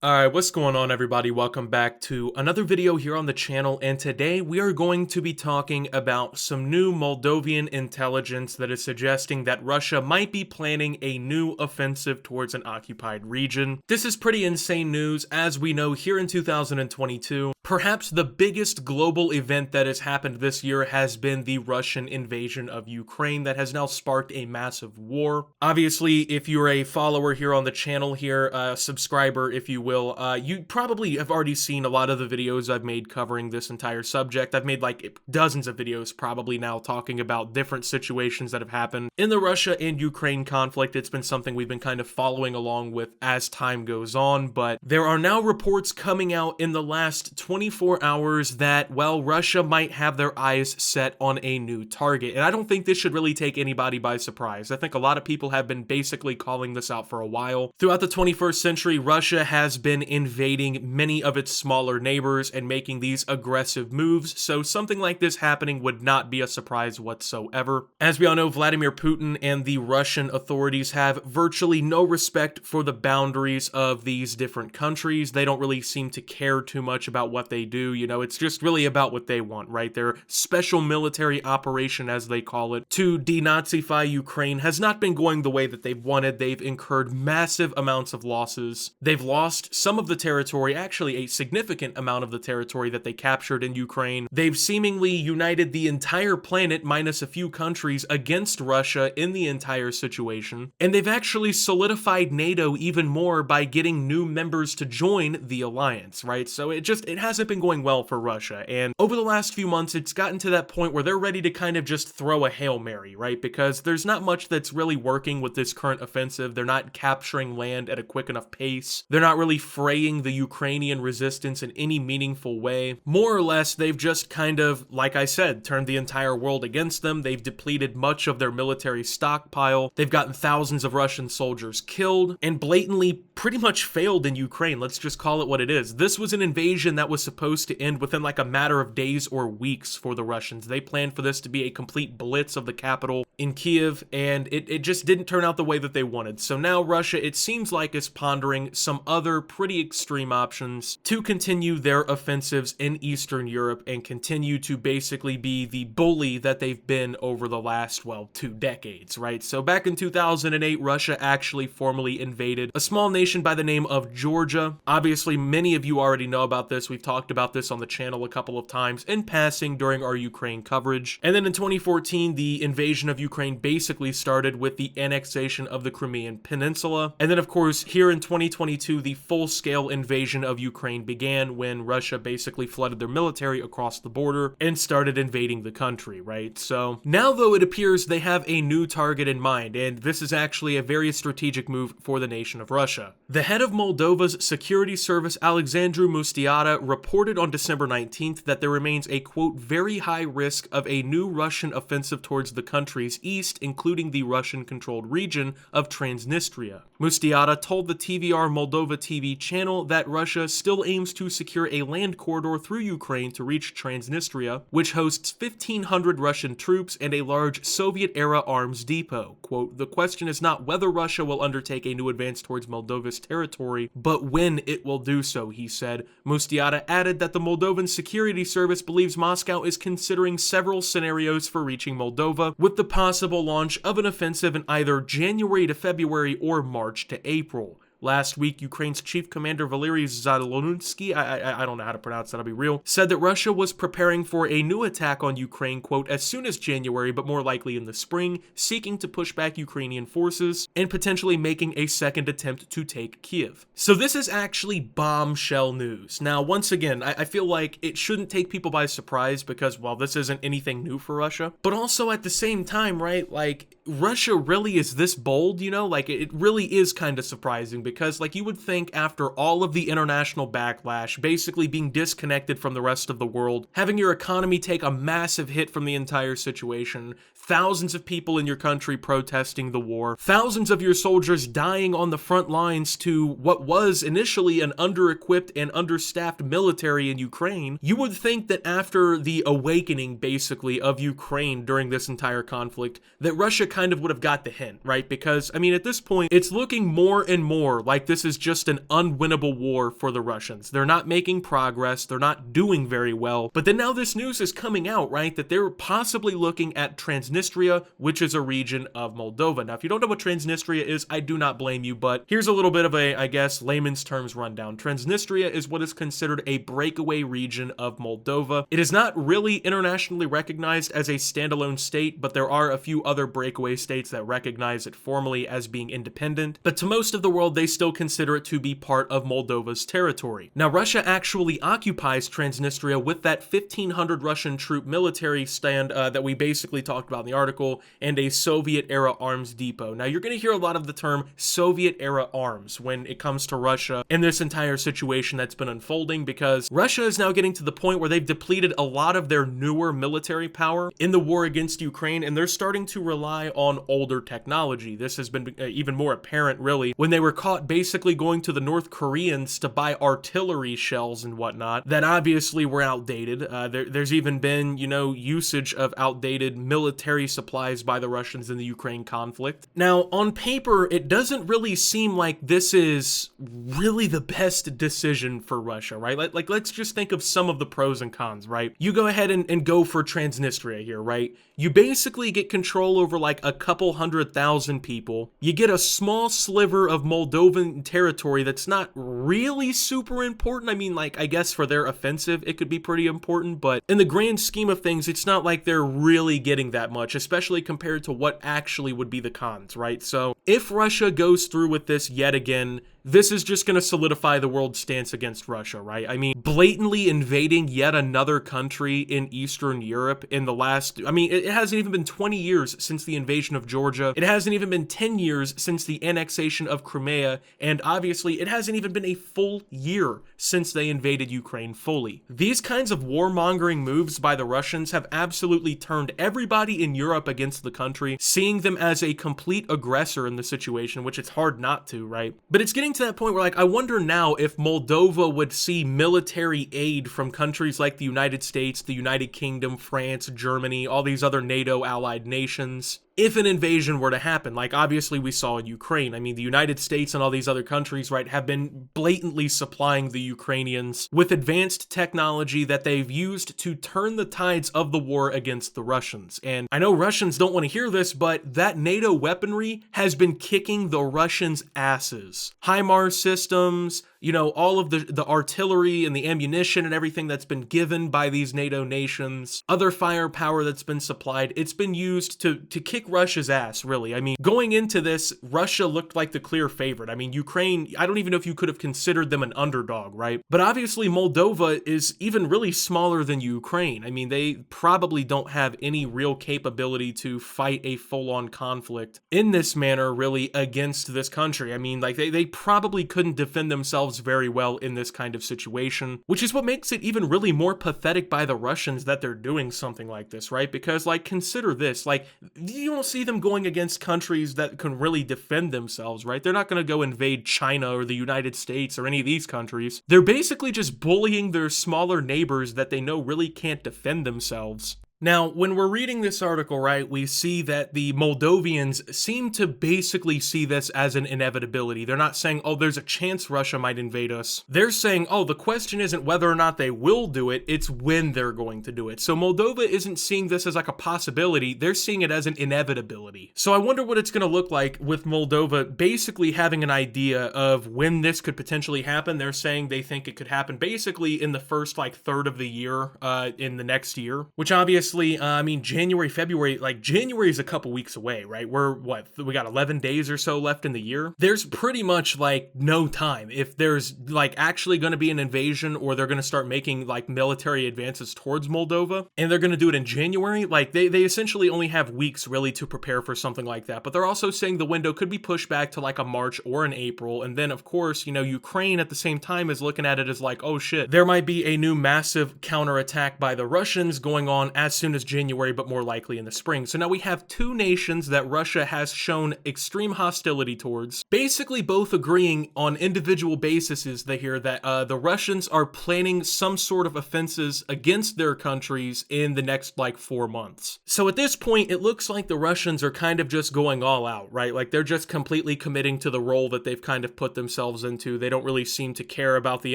Alright, what's going on everybody? Welcome back to another video here on the channel, and today we are going to be talking about some new Moldovan intelligence that is suggesting that Russia might be planning a new offensive towards an occupied region. This is pretty insane news. As we know, here in 2022, perhaps the biggest global event that has happened this year has been the Russian invasion of Ukraine that has now sparked a massive war. Obviously, if you're a follower here on the channel here, a subscriber if you will, you probably have already seen a lot of the videos I've made covering this entire subject. I've made like dozens of videos probably now talking about different situations that have happened in the Russia and Ukraine conflict. It's been something we've been kind of following along with as time goes on, but there are now reports coming out in the last 24 hours that, well, Russia might have their eyes set on a new target. And I don't think this should really take anybody by surprise. I think a lot of people have been basically calling this out for a while. Throughout the 21st century, Russia has been invading many of its smaller neighbors and making these aggressive moves, so something like this happening would not be a surprise whatsoever. As we all know, Vladimir Putin and the Russian authorities have virtually no respect for the boundaries of these different countries. They don't really seem to care too much about what they do, you know, it's just really about what they want, right? Their special military operation, as they call it, to denazify Ukraine has not been going the way that they've wanted. They've incurred massive amounts of losses. They've lost some of the territory, actually a significant amount of the territory that they captured in Ukraine. They've seemingly united the entire planet, minus a few countries, against Russia in the entire situation. And they've actually solidified NATO even more by getting new members to join the alliance, right? So it hasn't been going well for Russia. And over the last few months, it's gotten to that point where they're ready to kind of just throw a Hail Mary, right? Because there's not much that's really working with this current offensive. They're not capturing land at a quick enough pace. They're not really fraying the Ukrainian resistance in any meaningful way. More or less, they've just kind of, like I said, turned the entire world against them. They've depleted much of their military stockpile. They've gotten thousands of Russian soldiers killed and blatantly pretty much failed in Ukraine. Let's just call it what it is. This was an invasion that was supposed to end within like a matter of days or weeks for the Russians. They planned for this to be a complete blitz of the capital in Kiev, and it just didn't turn out the way that they wanted. So now Russia, it seems like, is pondering some other pretty extreme options to continue their offensives in Eastern Europe and continue to basically be the bully that they've been over the last, well, 2 decades, right? So back in 2008, Russia actually formally invaded a small nation by the name of Georgia. Obviously, many of you already know about this. We've talked about this on the channel a couple of times in passing during our Ukraine coverage. And then in 2014, the invasion of Ukraine basically started with the annexation of the Crimean Peninsula. And then, of course, here in 2022, the full-scale invasion of Ukraine began when Russia basically flooded their military across the border and started invading the country, right? So now, though, it appears they have a new target in mind, and this is actually a very strategic move for the nation of Russia. The head of Moldova's security service, Alexandru Mustiata, reported on December 19th that there remains a, quote, very high risk of a new Russian offensive towards the country's east, including the Russian-controlled region of Transnistria. Mustiata told the TVR Moldova TV channel that Russia still aims to secure a land corridor through Ukraine to reach Transnistria, which hosts 1,500 Russian troops and a large Soviet-era arms depot. Quote, the question is not whether Russia will undertake a new advance towards Moldova's territory, but when it will do so, he said. Mustiata added that the Moldovan Security Service believes Moscow is considering several scenarios for reaching Moldova, with the possible launch of an offensive in either January to February or March to April. Last week, Ukraine's chief commander Valery Zadlonitsky, I don't know how to pronounce that, I'll be real, said that Russia was preparing for a new attack on Ukraine, quote, as soon as January, but more likely in the spring, seeking to push back Ukrainian forces and potentially making a second attempt to take Kiev. So this is actually bombshell news. Now, once again, I feel like it shouldn't take people by surprise because, well, this isn't anything new for Russia, but also at the same time, right, like, Russia really is this bold, you know, like, it really is kind of surprising because, like, you would think after all of the international backlash, basically being disconnected from the rest of the world, having your economy take a massive hit from the entire situation, thousands of people in your country protesting the war, thousands of your soldiers dying on the front lines to what was initially an under-equipped and understaffed military in Ukraine, you would think that after the awakening, basically, of Ukraine during this entire conflict, that Russia kind of would have got the hint, right? Because, I mean, at this point, it's looking more and more like this is just an unwinnable war for the Russians. They're not making progress, they're not doing very well, but then now this news is coming out, right, that they're possibly looking at Transnistria, which is a region of Moldova. Now, if you don't know what Transnistria is, I do not blame you, but here's a little bit of a, I guess, layman's terms rundown. Transnistria is what is considered a breakaway region of Moldova. It is not really internationally recognized as a standalone state, but there are a few other breakaway states that recognize it formally as being independent, but to most of the world, they still consider it to be part of Moldova's territory. Now, Russia actually occupies Transnistria with that 1,500 Russian troop military stand that we basically talked about in the article, and a Soviet-era arms depot. Now, you're going to hear a lot of the term Soviet-era arms when it comes to Russia and this entire situation that's been unfolding, because Russia is now getting to the point where they've depleted a lot of their newer military power in the war against Ukraine, and they're starting to rely on older technology. This has been even more apparent, really, when they were caught basically going to the North Koreans to buy artillery shells and whatnot that obviously were outdated. There's even been, you know, usage of outdated military supplies by the Russians in the Ukraine conflict. Now, on paper, it doesn't really seem like this is really the best decision for Russia, right? Like, let's just think of some of the pros and cons, right? You go ahead and go for Transnistria here, right? You basically get control over like a couple 100,000 people. You get a small sliver of Moldovan territory that's not really super important. I mean, like, I guess for their offensive, it could be pretty important, but in the grand scheme of things, it's not like they're really getting that much, especially compared to what actually would be the cons, right? So if Russia goes through with this yet again, this is just going to solidify the world's stance against Russia, right? I mean, blatantly invading yet another country in Eastern Europe in the last, I mean, it hasn't even been 20 years since the invasion of Georgia. It hasn't even been 10 years since the annexation of Crimea. And obviously, it hasn't even been a full year since they invaded Ukraine fully. These kinds of warmongering moves by the Russians have absolutely turned everybody in Europe against the country, seeing them as a complete aggressor in the situation, which it's hard not to, right? But it's getting to that point where, like, I wonder now if Moldova would see military aid from countries like the United States, the United Kingdom, France, Germany, all these other NATO allied nations, if an invasion were to happen, like obviously we saw in Ukraine. I mean, the United States and all these other countries, right, have been blatantly supplying the Ukrainians with advanced technology that they've used to turn the tides of the war against the Russians. And I know Russians don't want to hear this, but that NATO weaponry has been kicking the Russians' asses. HIMARS systems, you know, all of the artillery and the ammunition and everything that's been given by these NATO nations, other firepower that's been supplied, it's been used to kick Russia's ass, really. I mean, going into this, Russia looked like the clear favorite. I mean, Ukraine, I don't even know if you could have considered them an underdog, right? But obviously, Moldova is even really smaller than Ukraine. I mean, they probably don't have any real capability to fight a full-on conflict in this manner, really, against this country. I mean, like, they probably couldn't defend themselves very well in this kind of situation, which is what makes it even really more pathetic by the Russians that they're doing something like this, right? Because, like, consider this, like, you don't see them going against countries that can really defend themselves, right? They're not going to go invade China or the United States or any of these countries. They're basically just bullying their smaller neighbors that they know really can't defend themselves. Now, when we're reading this article, right, we see that the Moldovians seem to basically see this as an inevitability. They're not saying, oh, there's a chance Russia might invade us. They're saying, oh, the question isn't whether or not they will do it, it's when they're going to do it. So Moldova isn't seeing this as like a possibility, they're seeing it as an inevitability. So I wonder what it's going to look like with Moldova basically having an idea of when this could potentially happen. They're saying they think it could happen basically in the first like third of the year, in the next year, which obviously I mean, January, February, like January is a couple weeks away, right? We got 11 days or so left in the year. There's pretty much like no time. If there's like actually going to be an invasion or they're going to start making like military advances towards Moldova and they're going to do it in January, like they essentially only have weeks really to prepare for something like that. But they're also saying the window could be pushed back to like a March or an April. And then of course, you know, Ukraine at the same time is looking at it as like, oh shit, there might be a new massive counterattack by the Russians going on as soon as January, but more likely in the spring. So now we have two nations that Russia has shown extreme hostility towards, basically both agreeing on individual bases here that the Russians are planning some sort of offenses against their countries in the next like 4 months. So at this point, it looks like the Russians are kind of just going all out, right? Like they're just completely committing to the role that they've kind of put themselves into. They don't really seem to care about the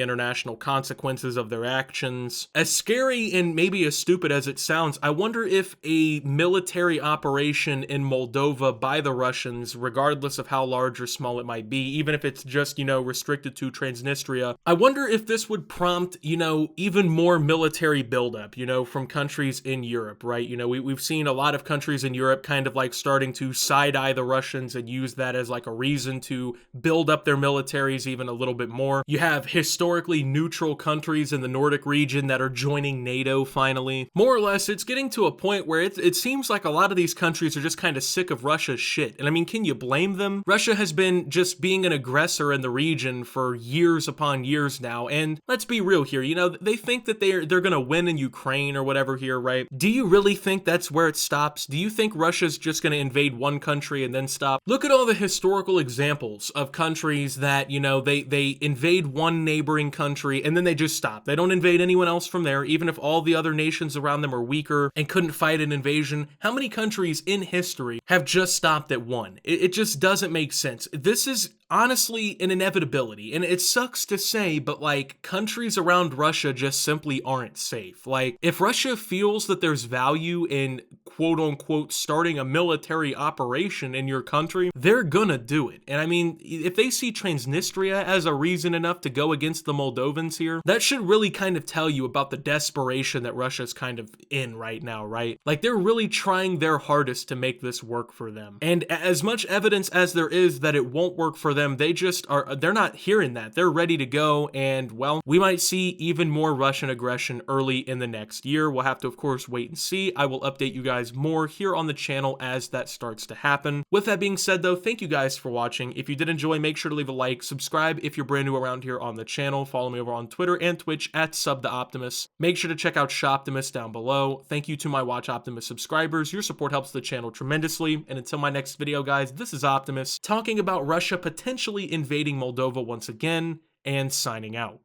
international consequences of their actions. As scary and maybe as stupid as it sounds, I wonder if a military operation in Moldova by the Russians, regardless of how large or small it might be, even if it's just, restricted to Transnistria, I wonder if this would prompt, even more military buildup, from countries in Europe, right? We've seen a lot of countries in Europe kind of like starting to side-eye the Russians and use that as like a reason to build up their militaries even a little bit more. You have historically neutral countries in the Nordic region that are joining NATO finally. More or less, it's getting to a point where it seems like a lot of these countries are just kind of sick of Russia's shit. And I mean, can you blame them? Russia has been just being an aggressor in the region for years upon years now, and let's be real here, they think that they're gonna win in Ukraine or whatever here, right? Do you really think that's where it stops? Do you think Russia's just gonna invade one country and then stop? Look at all the historical examples of countries that, they invade one neighboring country and then they just stop. They don't invade anyone else from there, even if all the other nations around them are weaker and couldn't fight an invasion. How many countries in history have just stopped at one? It just doesn't make sense. This is honestly an inevitability, and it sucks to say, but like countries around Russia just simply aren't safe. Like if Russia feels that there's value in quote unquote starting a military operation in your country, they're gonna do it. And I mean, if they see Transnistria as a reason enough to go against the Moldovans here, that should really kind of tell you about the desperation that Russia's kind of in right now, right? Like they're really trying their hardest to make this work for them. And as much evidence as there is that it won't work for them, they're not hearing that. They're ready to go, and well, we might see even more Russian aggression early in the next year. We'll have to, of course, wait and see. I will update you guys more here on the channel as that starts to happen. With that being said, though, thank you guys for watching. If you did enjoy, make sure to leave a like, subscribe if you're brand new around here on the channel, follow me over on Twitter and Twitch at @subtheoptimus. Make sure to check out Shoptimus down below. Thank you to my Watch Optimus subscribers. Your support helps the channel tremendously. And until my next video, guys, this is Optimus talking about Russia potentially invading Moldova once again, and signing out.